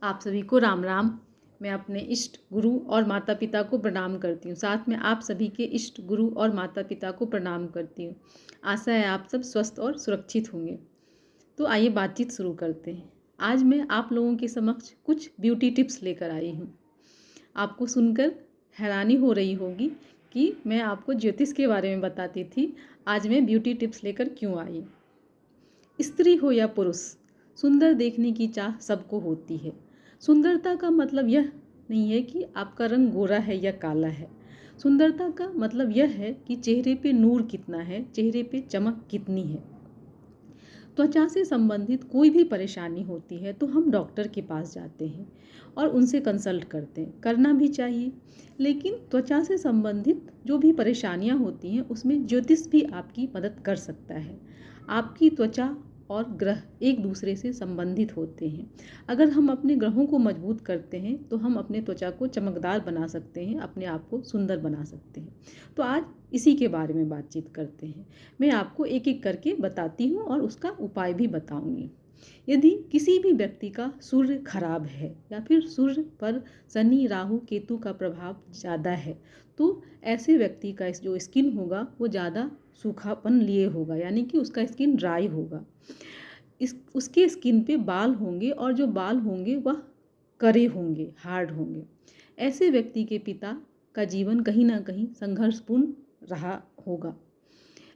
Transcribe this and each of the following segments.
आप सभी को राम राम। मैं अपने इष्ट गुरु और माता पिता को प्रणाम करती हूँ। साथ में आप सभी के इष्ट गुरु और माता पिता को प्रणाम करती हूँ। आशा है आप सब स्वस्थ और सुरक्षित होंगे। तो आइए बातचीत शुरू करते हैं। आज मैं आप लोगों के समक्ष कुछ ब्यूटी टिप्स लेकर आई हूँ। आपको सुनकर हैरानी हो रही होगी कि मैं आपको ज्योतिष के बारे में बताती थी, आज मैं ब्यूटी टिप्स लेकर क्यों आई। स्त्री हो या पुरुष, सुंदर देखने की चाह सबको होती है। सुंदरता का मतलब यह नहीं है कि आपका रंग गोरा है या काला है। सुंदरता का मतलब यह है कि चेहरे पे नूर कितना है, चेहरे पे चमक कितनी है। त्वचा से संबंधित कोई भी परेशानी होती है तो हम डॉक्टर के पास जाते हैं और उनसे कंसल्ट करते हैं, करना भी चाहिए। लेकिन त्वचा से संबंधित जो भी परेशानियां होती हैं उसमें ज्योतिष भी आपकी मदद कर सकता है। आपकी त्वचा और ग्रह एक दूसरे से संबंधित होते हैं। अगर हम अपने ग्रहों को मजबूत करते हैं तो हम अपने त्वचा को चमकदार बना सकते हैं, अपने आप को सुंदर बना सकते हैं। तो आज इसी के बारे में बातचीत करते हैं। मैं आपको एक एक करके बताती हूँ और उसका उपाय भी बताऊंगी। यदि किसी भी व्यक्ति का सूर्य खराब है या फिर सूर्य पर शनि राहु केतु का प्रभाव ज़्यादा है तो ऐसे व्यक्ति का जो स्किन होगा वो ज़्यादा सूखापन लिए होगा, यानी कि उसका स्किन ड्राई होगा। उसके स्किन पे बाल होंगे और जो बाल होंगे वह कड़े होंगे, हार्ड होंगे। ऐसे व्यक्ति के पिता का जीवन कहीं ना कहीं संघर्षपूर्ण रहा होगा।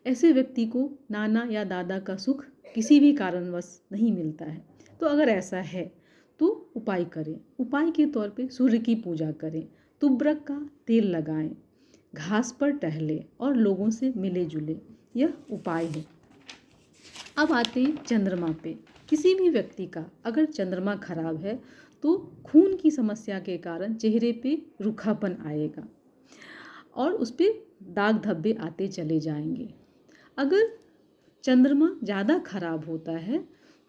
ऐसे व्यक्ति को नाना या दादा का सुख किसी भी कारणवश नहीं मिलता है। तो अगर ऐसा है तो उपाय करें। उपाय के तौर पे सूर्य की पूजा करें, तुबरक का तेल लगाएं, घास पर टहलें और लोगों से मिले जुले। यह उपाय है। अब आते हैं चंद्रमा पे। किसी भी व्यक्ति का अगर चंद्रमा खराब है तो खून की समस्या के कारण चेहरे पे रूखापन आएगा और उस पर दाग धब्बे आते चले जाएंगे। अगर चंद्रमा ज़्यादा खराब होता है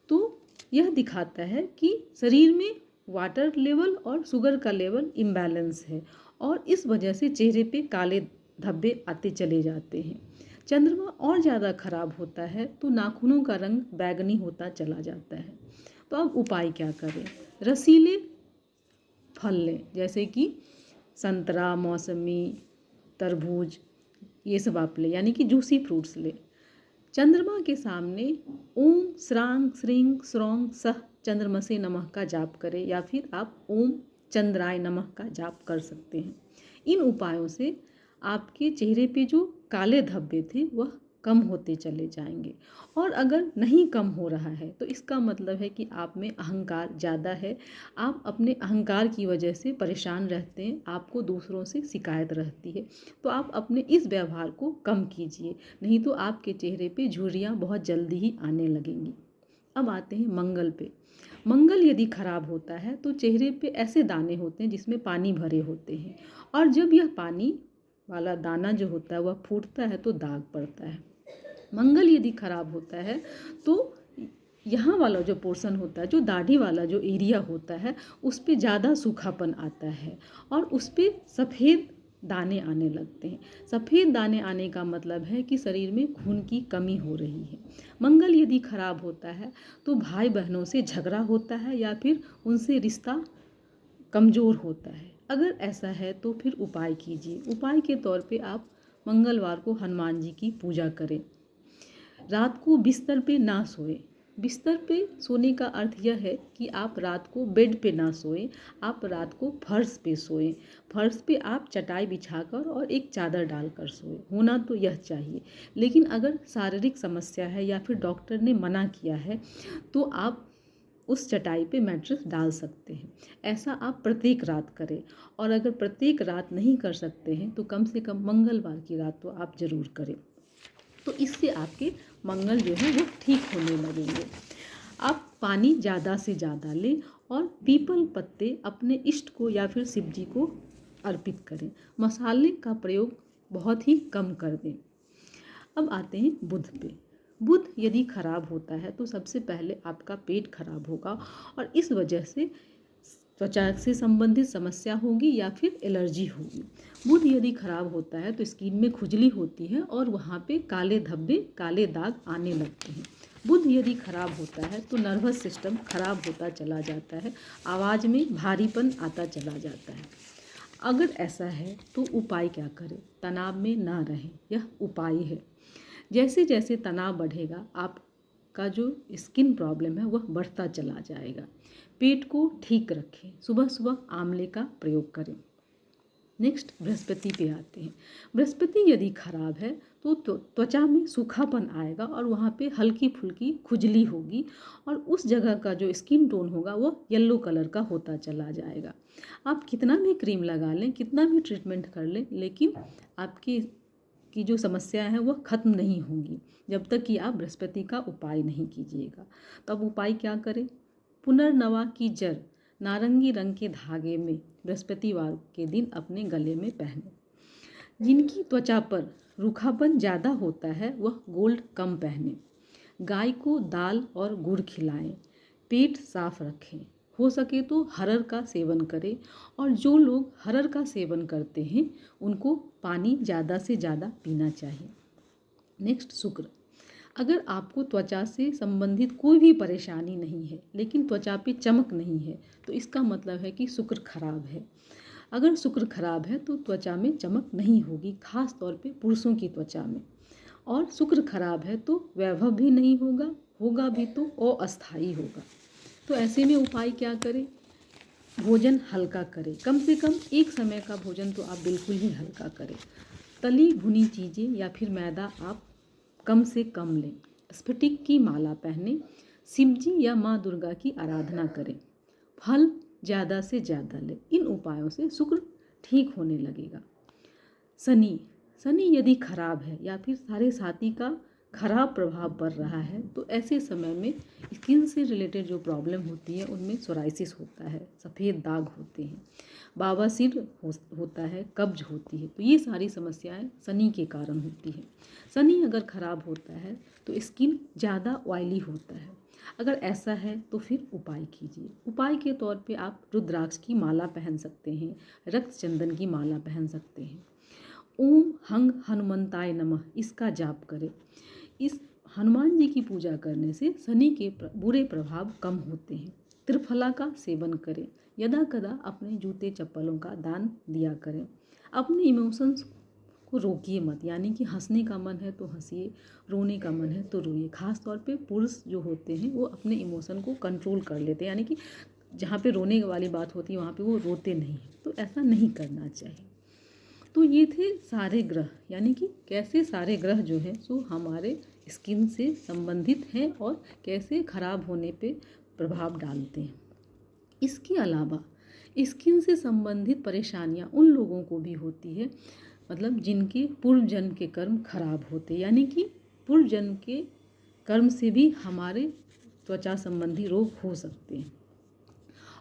तो यह दिखाता है कि शरीर में वाटर लेवल और शुगर का लेवल इम्बैलेंस है और इस वजह से चेहरे पे काले धब्बे आते चले जाते हैं। चंद्रमा और ज़्यादा खराब होता है तो नाखूनों का रंग बैंगनी होता चला जाता है। तो अब उपाय क्या करें? रसीले फल लें, जैसे कि संतरा, मौसमी, तरबूज, ये सब आप लें, यानी कि जूसी फ्रूट्स लें। चंद्रमा के सामने ओम श्रांग श्रींग श्रौंग सह चंद्रमसे नमः का जाप करें या फिर आप ओम चंद्राय नमः का जाप कर सकते हैं। इन उपायों से आपके चेहरे पे जो काले धब्बे थे वह कम होते चले जाएंगे। और अगर नहीं कम हो रहा है तो इसका मतलब है कि आप में अहंकार ज़्यादा है। आप अपने अहंकार की वजह से परेशान रहते हैं, आपको दूसरों से शिकायत रहती है। तो आप अपने इस व्यवहार को कम कीजिए, नहीं तो आपके चेहरे पे झुर्रियाँ बहुत जल्दी ही आने लगेंगी। अब आते हैं मंगल पे। मंगल यदि खराब होता है तो चेहरे पे ऐसे दाने होते हैं जिसमें पानी भरे होते हैं और जब यह पानी वाला दाना जो होता है वह फूटता है तो दाग पड़ता है। मंगल यदि खराब होता है तो यहाँ वाला जो पोर्शन होता है, जो दाढ़ी वाला जो एरिया होता है, उस पे ज़्यादा सूखापन आता है और उस पे सफ़ेद दाने आने लगते हैं। सफ़ेद दाने आने का मतलब है कि शरीर में खून की कमी हो रही है। मंगल यदि खराब होता है तो भाई बहनों से झगड़ा होता है या फिर उनसे रिश्ता कमज़ोर होता है। अगर ऐसा है तो फिर उपाय कीजिए। उपाय के तौर पे आप मंगलवार को हनुमान जी की पूजा करें। रात को बिस्तर पे ना सोएं। बिस्तर पे सोने का अर्थ यह है कि आप रात को बेड पे ना सोएं, आप रात को फर्श पे सोएं। फर्श पे आप चटाई बिछाकर और एक चादर डालकर सोएं। होना तो यह चाहिए। लेकिन अगर शारीरिक समस्या है या फिर डॉक्टर ने मना किया है तो आप उस चटाई पे मैट्रेस डाल सकते हैं। ऐसा आप प्रत्येक रात करें। और अगर प्रत्येक रात नहीं कर सकते हैं तो कम से कम मंगलवार की रात तो आप ज़रूर करें। तो इससे आपके मंगल जो है वो ठीक होने लगेंगे। आप पानी ज़्यादा से ज़्यादा लें और पीपल पत्ते अपने इष्ट को या फिर शिव जी को अर्पित करें। मसाले का प्रयोग बहुत ही कम कर दें। अब आते हैं बुध पे। बुध यदि खराब होता है तो सबसे पहले आपका पेट खराब होगा और इस वजह से त्वचा से संबंधित समस्या होगी या फिर एलर्जी होगी। बुध यदि खराब होता है तो स्किन में खुजली होती है और वहाँ पे काले धब्बे, काले दाग आने लगते हैं। बुध यदि खराब होता है तो नर्वस सिस्टम खराब होता चला जाता है, आवाज़ में भारीपन आता चला जाता है। अगर ऐसा है तो उपाय क्या करें? तनाव में ना रहें, यह उपाय है। जैसे जैसे तनाव बढ़ेगा आपका जो स्किन प्रॉब्लम है वह बढ़ता चला जाएगा। पेट को ठीक रखें, सुबह सुबह आंवले का प्रयोग करें। नेक्स्ट बृहस्पति पे आते हैं। बृहस्पति यदि खराब है तो त्वचा में सूखापन आएगा और वहाँ पे हल्की फुल्की खुजली होगी और उस जगह का जो स्किन टोन होगा वो येलो कलर का होता चला जाएगा। आप कितना भी क्रीम लगा लें, कितना भी ट्रीटमेंट कर लें, लेकिन आपकी जो समस्या है वह खत्म नहीं होंगी जब तक कि आप बृहस्पति का उपाय नहीं कीजिएगा। तब उपाय क्या करें? पुनर्नवा की जड़ नारंगी रंग के धागे में बृहस्पतिवार के दिन अपने गले में पहने। जिनकी त्वचा पर रूखापन ज़्यादा होता है वह गोल्ड कम पहने। गाय को दाल और गुड़ खिलाएं। पेट साफ रखें। हो सके तो हरड़ का सेवन करें और जो लोग हरड़ का सेवन करते हैं उनको पानी ज़्यादा से ज़्यादा पीना चाहिए। नेक्स्ट शुक्र। अगर आपको त्वचा से संबंधित कोई भी परेशानी नहीं है लेकिन त्वचा पे चमक नहीं है तो इसका मतलब है कि शुक्र खराब है। अगर शुक्र खराब है तो त्वचा में चमक नहीं होगी, खास तौर पे पुरुषों की त्वचा में। और शुक्र खराब है तो वैभव भी नहीं होगा, होगा भी तो अस्थायी होगा। तो ऐसे में उपाय क्या करें? भोजन हल्का करें, कम से कम एक समय का भोजन तो आप बिल्कुल ही हल्का करें। तली भुनी चीज़ें या फिर मैदा आप कम से कम लें। स्फटिक की माला पहने। शिवजी या माँ दुर्गा की आराधना करें। फल ज़्यादा से ज़्यादा लें। इन उपायों से शुक्र ठीक होने लगेगा। शनि यदि खराब है या फिर साढ़े साथी का खराब प्रभाव पड़ रहा है तो ऐसे समय में स्किन से रिलेटेड जो प्रॉब्लम होती है उनमें सोराइसिस होता है, सफ़ेद दाग होते हैं, बवासीर होता है, कब्ज होती है। तो ये सारी समस्याएं शनि के कारण होती हैं। शनि अगर खराब होता है तो स्किन ज़्यादा ऑयली होता है। अगर ऐसा है तो फिर उपाय कीजिए। उपाय के तौर पे आप रुद्राक्ष की माला पहन सकते हैं, रक्त चंदन की माला पहन सकते हैं। ओम हंग हनुमंताय नमः इसका जाप करें। इस हनुमान जी की पूजा करने से शनि के बुरे प्रभाव कम होते हैं। त्रिफला का सेवन करें। यदा कदा अपने जूते चप्पलों का दान दिया करें। अपने इमोशंस को रोकिए मत, यानी कि हंसने का मन है तो हंसिए, रोने का मन है तो रोइए। खास तौर पे पुरुष जो होते हैं वो अपने इमोशन को कंट्रोल कर लेते हैं, यानी कि जहाँ पे रोने वाली बात होती है वहाँ पे वो रोते नहीं हैं। तो ऐसा नहीं करना चाहिए। तो ये थे सारे ग्रह, यानी कि कैसे सारे ग्रह जो हैं सो हमारे स्किन से संबंधित हैं और कैसे खराब होने पे प्रभाव डालते हैं। इसके अलावा स्किन से संबंधित परेशानियां उन लोगों को भी होती है, मतलब जिनके पूर्व जन्म के कर्म खराब होते, यानी कि पूर्व जन्म के कर्म से भी हमारे त्वचा संबंधी रोग हो सकते हैं।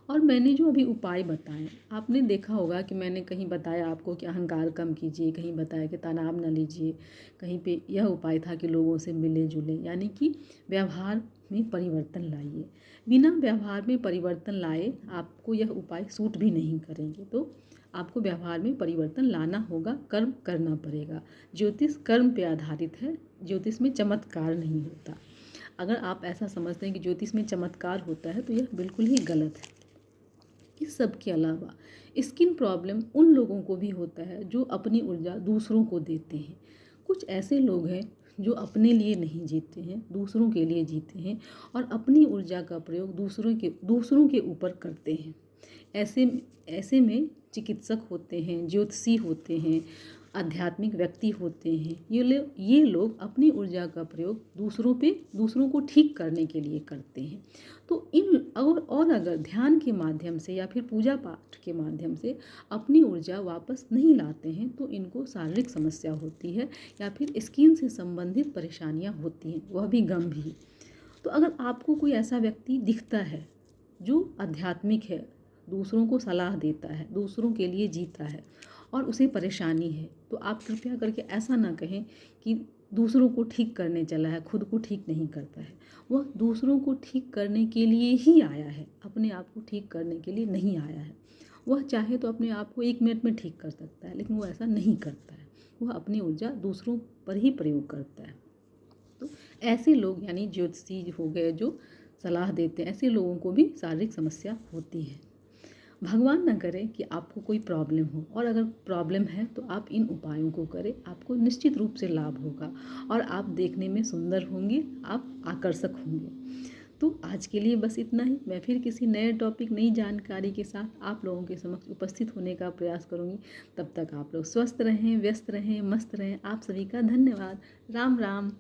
और मैंने जो अभी उपाय बताए, आपने देखा होगा कि मैंने कहीं बताया आपको कि अहंकार कम कीजिए, कहीं बताया कि तनाव न लीजिए, कहीं पे यह उपाय था कि लोगों से मिले जुले, यानी कि व्यवहार में परिवर्तन लाइए। बिना व्यवहार में परिवर्तन लाए आपको यह उपाय सूट भी नहीं करेंगे। तो आपको व्यवहार में परिवर्तन लाना होगा, कर्म करना पड़ेगा। ज्योतिष कर्म पे आधारित है, ज्योतिष में चमत्कार नहीं होता। अगर आप ऐसा समझते हैं कि ज्योतिष में चमत्कार होता है तो यह बिल्कुल ही गलत है। इस सब के अलावा स्किन प्रॉब्लम उन लोगों को भी होता है जो अपनी ऊर्जा दूसरों को देते हैं। कुछ ऐसे लोग हैं जो अपने लिए नहीं जीते हैं, दूसरों के लिए जीते हैं और अपनी ऊर्जा का प्रयोग दूसरों के ऊपर करते हैं। ऐसे में चिकित्सक होते हैं, ज्योतिषी होते हैं, आध्यात्मिक व्यक्ति होते हैं। ये लोग अपनी ऊर्जा का प्रयोग दूसरों को ठीक करने के लिए करते हैं। तो अगर ध्यान के माध्यम से या फिर पूजा पाठ के माध्यम से अपनी ऊर्जा वापस नहीं लाते हैं तो इनको शारीरिक समस्या होती है या फिर स्किन से संबंधित परेशानियां होती हैं, वह भी गंभीर। तो अगर आपको कोई ऐसा व्यक्ति दिखता है जो आध्यात्मिक है, दूसरों को सलाह देता है, दूसरों के लिए जीता है और उसे परेशानी है, तो आप कृपया करके ऐसा ना कहें कि दूसरों को ठीक करने चला है, खुद को ठीक नहीं करता है। वह दूसरों को ठीक करने के लिए ही आया है, अपने आप को ठीक करने के लिए नहीं आया है। वह चाहे तो अपने आप को 1 मिनट में ठीक कर सकता है, लेकिन वो ऐसा नहीं करता है। वह अपनी ऊर्जा दूसरों पर ही प्रयोग करता है। तो ऐसे लोग यानी ज्योतिषी हो गए जो सलाह देते हैं, ऐसे लोगों को भी शारीरिक समस्या होती है। भगवान ना करे कि आपको कोई प्रॉब्लम हो, और अगर प्रॉब्लम है तो आप इन उपायों को करें, आपको निश्चित रूप से लाभ होगा और आप देखने में सुंदर होंगे, आप आकर्षक होंगे। तो आज के लिए बस इतना ही। मैं फिर किसी नए टॉपिक, नई जानकारी के साथ आप लोगों के समक्ष उपस्थित होने का प्रयास करूँगी। तब तक आप लोग स्वस्थ रहें, व्यस्त रहें, मस्त रहें। आप सभी का धन्यवाद। राम राम।